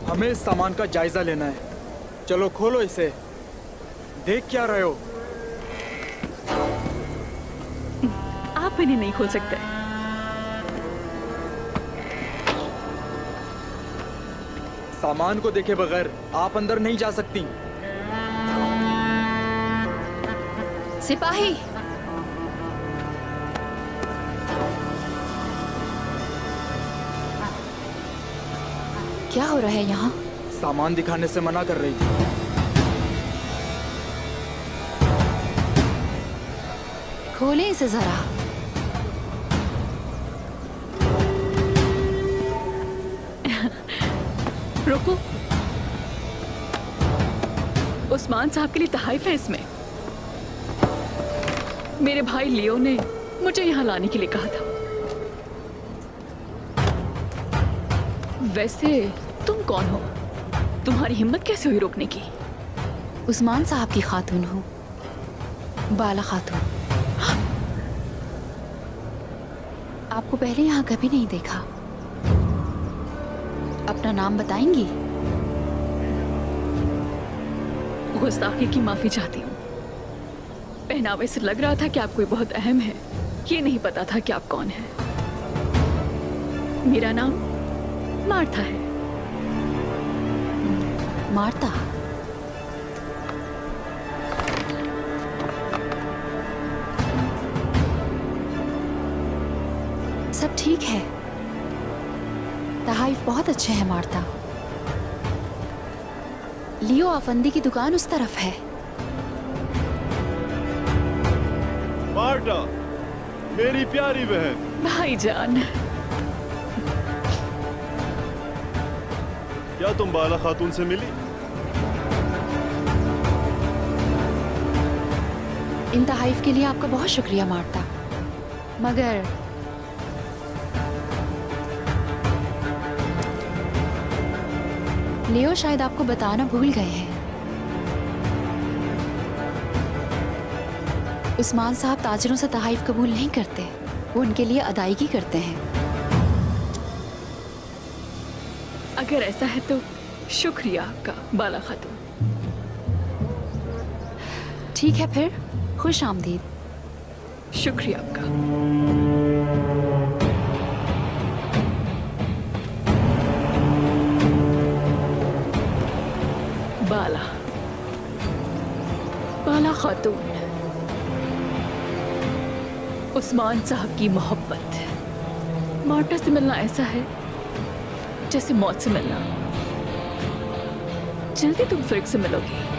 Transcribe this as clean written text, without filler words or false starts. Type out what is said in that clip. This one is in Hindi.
हमें इस सामान का जायजा लेना है। चलो खोलो इसे। देख क्या रहे हो? आप इन्हें नहीं खोल सकते। सामान को देखे बगैर आप अंदर नहीं जा सकती। सिपाही, क्या हो रहा है यहाँ? सामान दिखाने से मना कर रही थी। खोलें इसे जरा। रुको, उस्मान साहब के लिए तहफ़ है इसमें। मेरे भाई लियो ने मुझे यहाँ लाने के लिए कहा था। वैसे तुम कौन हो? तुम्हारी हिम्मत कैसे हुई रोकने की? उस्मान साहब की खातून हूँ, बाला खातून। आपको पहले यहाँ कभी नहीं देखा। अपना नाम बताएंगी? गुस्ताखी की माफी चाहती हूँ। पहनावे से लग रहा था कि आप कोई बहुत अहम है। ये नहीं पता था कि आप कौन हैं। मेरा नाम मार्था है। मार्ता? सब ठीक है। तहाइफ बहुत अच्छे हैं मार्ता। लियो अफंदी की दुकान उस तरफ है। मार्टा, मेरी प्यारी बहन। भाईजान। क्या तुम बाला खातून से मिली? इन तहाइफ के लिए आपका बहुत शुक्रिया मार्ता, मगर लियो शायद आपको बताना भूल गए हैं। उस्मान साहब ताजिरों से तहाइफ कबूल नहीं करते। वो उनके लिए अदायगी करते हैं। अगर ऐसा है तो शुक्रिया आपका बाला खातून। ठीक है फिर, खुश आमदीद। शुक्रिया आपका। बाला खातून, उस्मान साहब की मोहब्बत। मार्टा से मिलना ऐसा है जैसे मौत से मिलना। जल्दी तुम फिर से मिलोगी।